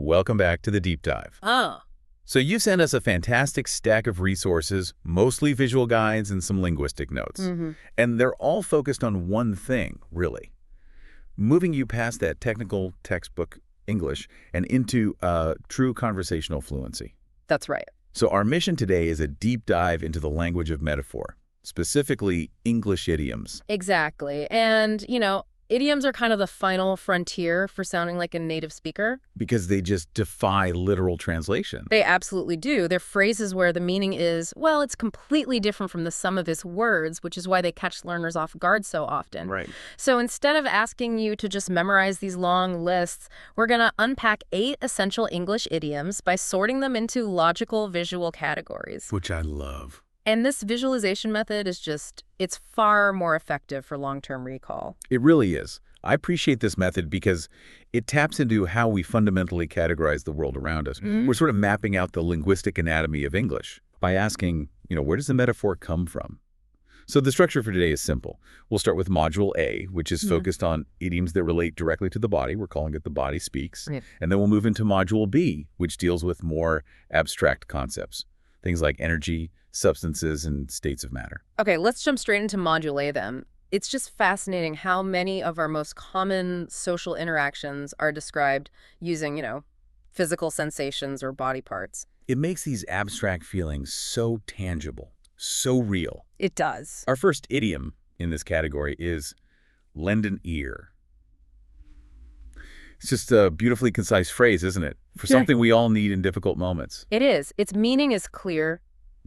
welcome back to the deep dive. Oh, So you sent us a fantastic stack of resources, mostly visual guides and some linguistic notes. And they're all focused on one thing, really. Moving you past that technical textbook English and into true conversational fluency. that's right. So our mission today is a deep dive into the language of metaphor, specifically English idioms. Exactly. And, idioms are kind of the final frontier for sounding like a native speaker. Because they just defy literal translation. They absolutely do. They're phrases where the meaning is, well, it's completely different from the sum of its words, which is why they catch learners off guard so often. Right. So instead of asking you to just memorize these long lists, we're going to unpack 8 essential English idioms by sorting them into logical visual categories. Which I love. And this visualization method is it's far more effective for long-term recall. It really is. I appreciate this method because it taps into how we fundamentally categorize the world around us. We're sort of mapping out the linguistic anatomy of English by asking, where does the metaphor come from? So the structure for today is simple. We'll start with Module A, which is focused on idioms that relate directly to the body. We're calling it The Body Speaks. Right. And then we'll move into Module B, which deals with more abstract concepts, things like energy, substances, and states of matter. Okay, let's jump straight into Module A then. It's just fascinating how many of our most common social interactions are described using, physical sensations or body parts. It makes these abstract feelings so tangible, so real. It does. Our first idiom in this category is lend an ear. It's just a beautifully concise phrase, isn't it? For something we all need in difficult moments. It is. Its meaning is clear,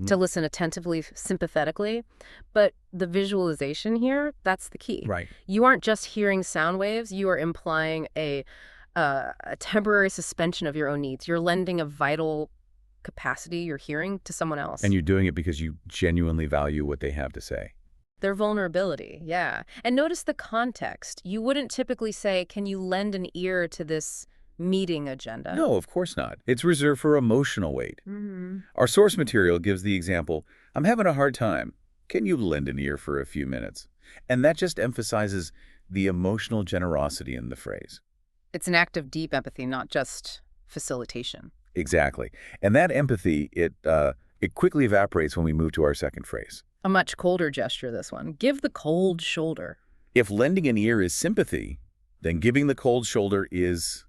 to listen attentively, sympathetically, but the visualization here, that's the key. Right. You aren't just hearing sound waves, you are implying a temporary suspension of your own needs. You're lending a vital capacity you're hearing to someone else. And you're doing it because you genuinely value what they have to say. Their vulnerability, yeah. And notice the context. You wouldn't typically say, can you lend an ear to this meeting agenda? No, of course not. It's reserved for emotional weight. Our source material gives the example, I'm having a hard time. Can you lend an ear for a few minutes? And that just emphasizes the emotional generosity in the phrase. It's an act of deep empathy, not just facilitation. Exactly. And that empathy, it quickly evaporates when we move to our second phrase. A much colder gesture, this one. Give the cold shoulder. If lending an ear is sympathy, then giving the cold shoulder is,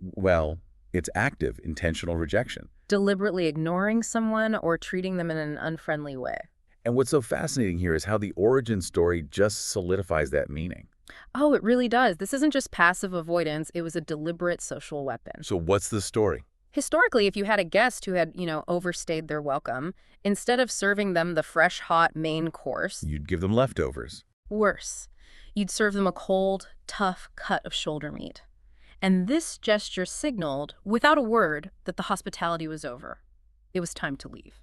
well, it's active, intentional rejection. Deliberately ignoring someone or treating them in an unfriendly way. And what's so fascinating here is how the origin story just solidifies that meaning. Oh, it really does. This isn't just passive avoidance. It was a deliberate social weapon. So what's the story? Historically, if you had a guest who had, overstayed their welcome, instead of serving them the fresh, hot main course, You'd give them leftovers. worse, you'd serve them a cold, tough cut of shoulder meat. And this gesture signaled, without a word, that the hospitality was over. It was time to leave.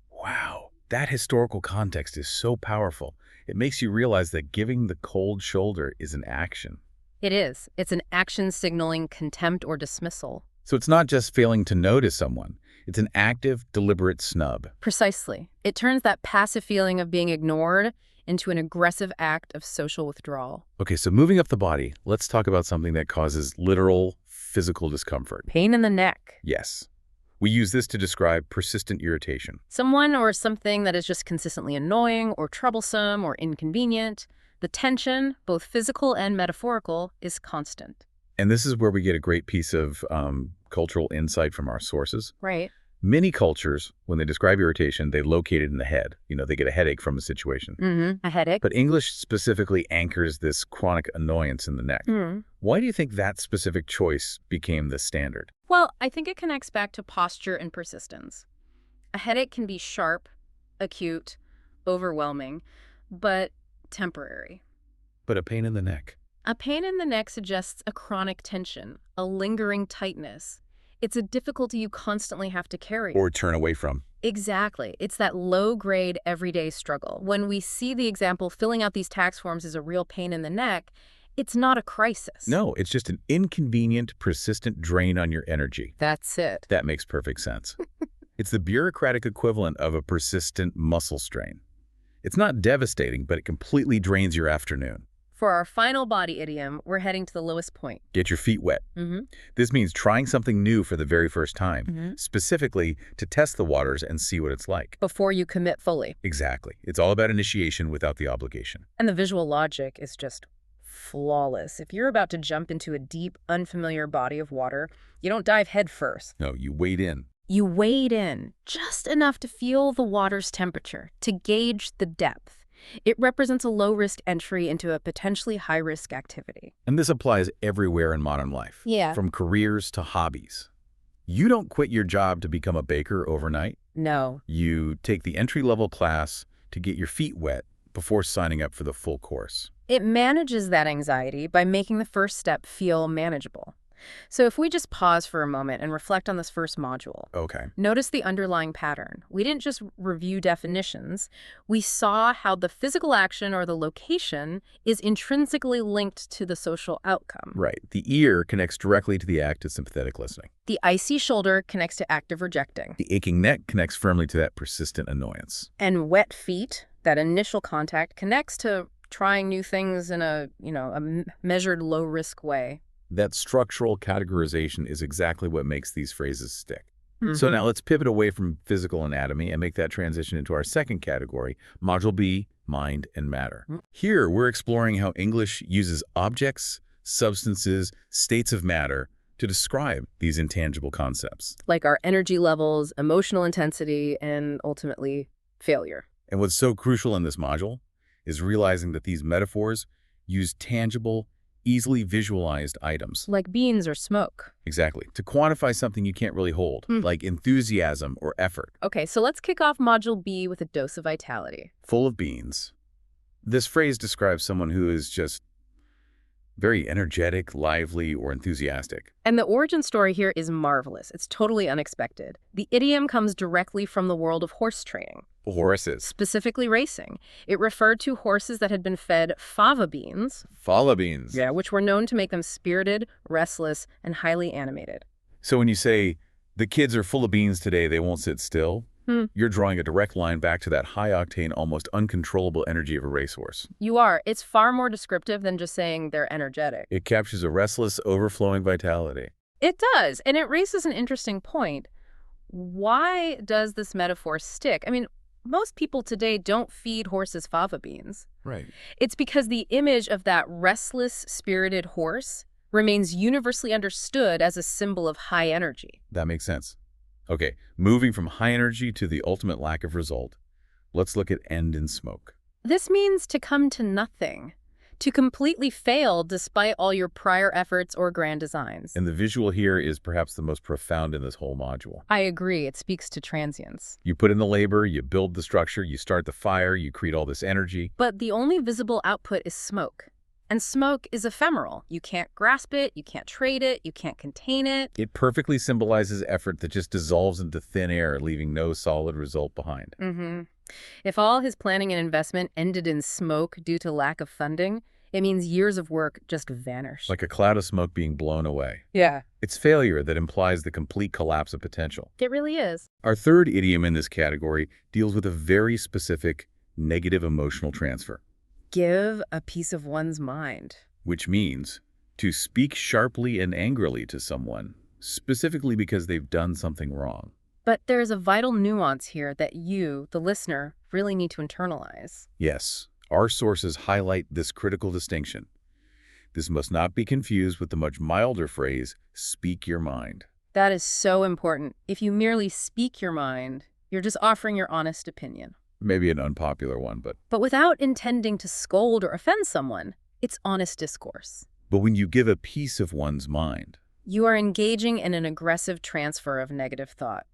Wow, that historical context is so powerful. It makes you realize that giving the cold shoulder is an action. It is. It's an action signaling contempt or dismissal. So it's not just failing to notice someone. It's an active, deliberate snub. Precisely. It turns that passive feeling of being ignored into an aggressive act of social withdrawal. Okay, so moving up the body, let's talk about something that causes literal physical discomfort. Pain in the neck. Yes. We use this to describe persistent irritation. Someone or something that is just consistently annoying or troublesome or inconvenient. The tension, both physical and metaphorical, is constant. And this is where we get a great piece of cultural insight from our sources. Right. Many cultures, when they describe irritation, they locate it in the head. They get a headache from a situation. A headache. But English specifically anchors this chronic annoyance in the neck. Why do you think that specific choice became the standard? Well, I think it connects back to posture and persistence. A headache can be sharp, acute, overwhelming, but temporary. But a pain in the neck. A pain in the neck suggests a chronic tension, a lingering tightness. It's a difficulty you constantly have to carry. Or turn away from. Exactly. It's that low-grade, everyday struggle. When we see the example, filling out these tax forms is a real pain in the neck, it's not a crisis. No, it's just an inconvenient, persistent drain on your energy. That's it. That makes perfect sense. It's the bureaucratic equivalent of a persistent muscle strain. It's not devastating, but it completely drains your afternoon. For our final body idiom, we're heading to the lowest point. Get your feet wet. Mm-hmm. This means trying something new for the very first time, Mm-hmm. specifically to test the waters and see what it's like. Before you commit fully. Exactly. It's all about initiation without the obligation. And the visual logic is just flawless. If you're about to jump into a deep, unfamiliar body of water, you don't dive head first. No, you wade in. You wade in just enough to feel the water's temperature, to gauge the depth. It represents a low-risk entry into a potentially high-risk activity. And this applies everywhere in modern life. Yeah. From careers to hobbies. You don't quit your job to become a baker overnight. No. You take the entry-level class to get your feet wet before signing up for the full course. It manages that anxiety by making the first step feel manageable. So if we just pause for a moment and reflect on this first module, Okay. notice the underlying pattern. We didn't just review definitions. We saw how the physical action or the location is intrinsically linked to the social outcome. Right. The ear connects directly to the act of sympathetic listening. The icy shoulder connects to active rejecting. The aching neck connects firmly to that persistent annoyance. And wet feet, that initial contact, connects to trying new things in a measured low-risk way. That structural categorization is exactly what makes these phrases stick. Mm-hmm. So now let's pivot away from physical anatomy and make that transition into our second category, Module B, Mind and Matter. Here, we're exploring how English uses objects, substances, states of matter to describe these intangible concepts. Like our energy levels, emotional intensity, and ultimately failure. And what's so crucial in this module is realizing that these metaphors use tangible, easily visualized items. Like beans or smoke. Exactly. To quantify something you can't really hold, like enthusiasm or effort. Okay, so let's kick off Module B with a dose of vitality. Full of beans. This phrase describes someone who is just very energetic, lively, or enthusiastic. And the origin story here is marvelous. It's totally unexpected. The idiom comes directly from the world of horse training. Horses. Specifically racing. It referred to horses that had been fed fava beans. Fava beans. Yeah, which were known to make them spirited, restless, and highly animated. So when you say, the kids are full of beans today, they won't sit still, you're drawing a direct line back to that high-octane, almost uncontrollable energy of a racehorse. You are. It's far more descriptive than just saying they're energetic. It captures a restless, overflowing vitality. It does, and it raises an interesting point. Why does this metaphor stick? I mean, most people today don't feed horses fava beans. Right. It's because the image of that restless, spirited horse remains universally understood as a symbol of high energy. That makes sense. Okay, moving from high energy to the ultimate lack of result, let's look at end in smoke. This means to come to nothing, to completely fail despite all your prior efforts or grand designs. And the visual here is perhaps the most profound in this whole module. I agree, it speaks to transience. You put in the labor, you build the structure, you start the fire, you create all this energy. But the only visible output is smoke. And smoke is ephemeral. You can't grasp it, you can't trade it, you can't contain it. It perfectly symbolizes effort that just dissolves into thin air, leaving no solid result behind. If all his planning and investment ended in smoke due to lack of funding, it means years of work just vanished. Like a cloud of smoke being blown away. Yeah. It's failure that implies the complete collapse of potential. It really is. Our third idiom in this category deals with a very specific negative emotional transfer. Give a piece of one's mind. Which means to speak sharply and angrily to someone, specifically because they've done something wrong. But there's a vital nuance here that you, the listener, really need to internalize. Yes, our sources highlight this critical distinction. This must not be confused with the much milder phrase, speak your mind. That is so important. If you merely speak your mind, you're just offering your honest opinion. Maybe an unpopular one, But without intending to scold or offend someone, it's honest discourse. But when you give a piece of one's mind, You are engaging in an aggressive transfer of negative thought.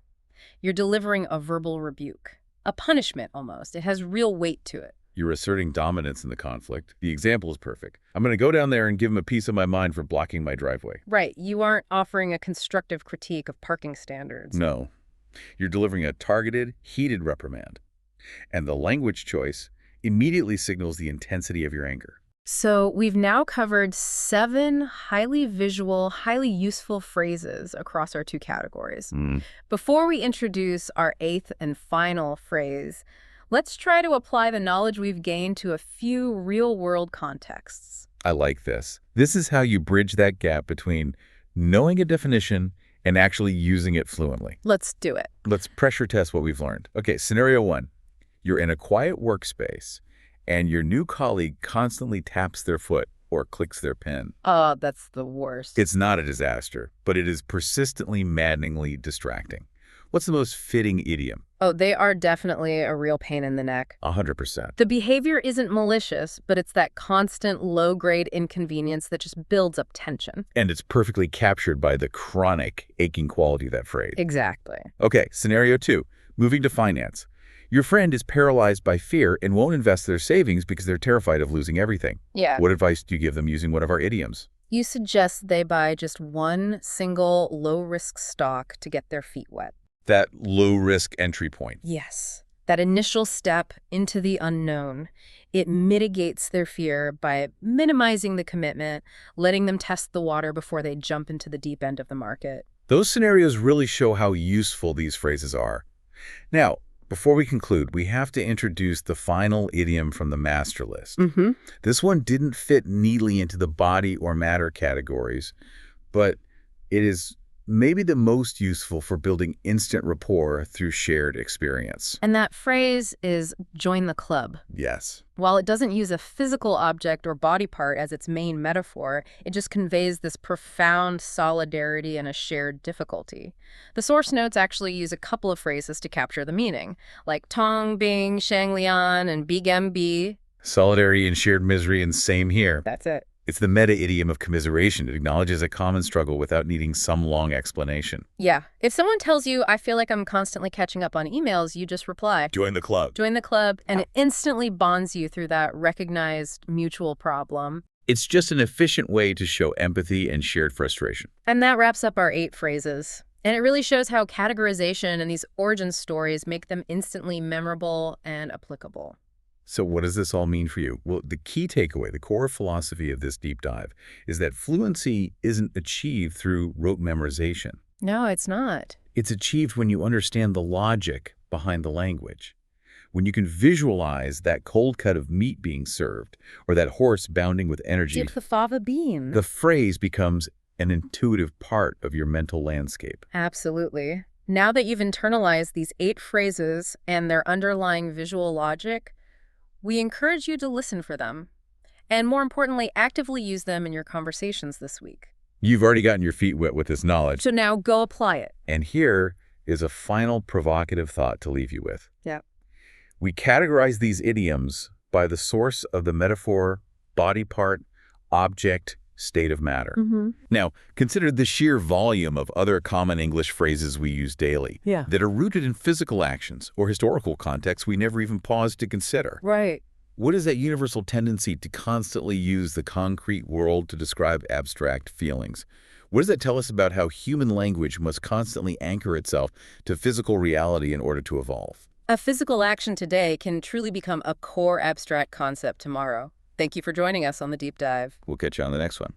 You're delivering a verbal rebuke, a punishment almost. It has real weight to it. you're asserting dominance in the conflict. The example is perfect. I'm going to go down there and give him a piece of my mind for blocking my driveway. Right, you aren't offering a constructive critique of parking standards. No, you're delivering a targeted, heated reprimand. And the language choice immediately signals the intensity of your anger. So we've now covered 7 highly visual, highly useful phrases across our 2 categories. Before we introduce our 8th and final phrase, Let's try to apply the knowledge we've gained to a few real-world contexts. I like this. This is how you bridge that gap between knowing a definition and actually using it fluently. Let's do it. Let's pressure test what we've learned. Okay, scenario 1. You're in a quiet workspace, and your new colleague constantly taps their foot or clicks their pen. Oh, that's the worst. It's not a disaster, but it is persistently, maddeningly distracting. What's the most fitting idiom? Oh, they are definitely a real pain in the neck. 100%. The behavior isn't malicious, but it's that constant low-grade inconvenience that just builds up tension. And it's perfectly captured by the chronic, aching quality of that phrase. Exactly. Okay, scenario 2. Moving to finance. Your friend is paralyzed by fear and won't invest their savings because they're terrified of losing everything. Yeah. What advice do you give them using one of our idioms? You suggest they buy just one single low-risk stock to get their feet wet. That low-risk entry point. Yes. That initial step into the unknown. It mitigates their fear by minimizing the commitment, letting them test the water before they jump into the deep end of the market. Those scenarios really show how useful these phrases are. Now, before we conclude, we have to introduce the final idiom from the master list. This one didn't fit neatly into the body or matter categories, but it is maybe the most useful for building instant rapport through shared experience. And that phrase is join the club. Yes. While it doesn't use a physical object or body part as its main metaphor, it just conveys this profound solidarity and a shared difficulty. The source notes actually use a couple of phrases to capture the meaning, like Tong Bing, Shang Lian, and Bigem Bi. Solidarity and shared misery, and same here. That's it. It's the meta-idiom of commiseration. It acknowledges a common struggle without needing some long explanation. Yeah. If someone tells you, I feel like I'm constantly catching up on emails, you just reply, Join the club. join the club, and it instantly bonds you through that recognized mutual problem. It's just an efficient way to show empathy and shared frustration. And that wraps up our 8 phrases. And it really shows how categorization and these origin stories make them instantly memorable and applicable. So what does this all mean for you? Well, the key takeaway, the core philosophy of this deep dive, is that fluency isn't achieved through rote memorization. No, it's not. It's achieved when you understand the logic behind the language. When you can visualize that cold cut of meat being served, or that horse bounding with energy, Dip the fava bean. the phrase becomes an intuitive part of your mental landscape. Absolutely. Now that you've internalized these 8 phrases and their underlying visual logic, we encourage you to listen for them, and more importantly, actively use them in your conversations this week. You've already gotten your feet wet with this knowledge. So now go apply it. And here is a final provocative thought to leave you with. Yeah. We categorize these idioms by the source of the metaphor, body part, object, state of matter. Now, consider the sheer volume of other common English phrases we use daily that are rooted in physical actions or historical contexts we never even pause to consider. Right. What is that universal tendency to constantly use the concrete world to describe abstract feelings? What does that tell us about how human language must constantly anchor itself to physical reality in order to evolve? A physical action today can truly become a core abstract concept tomorrow. Thank you for joining us on the Deep Dive. We'll catch you on the next one.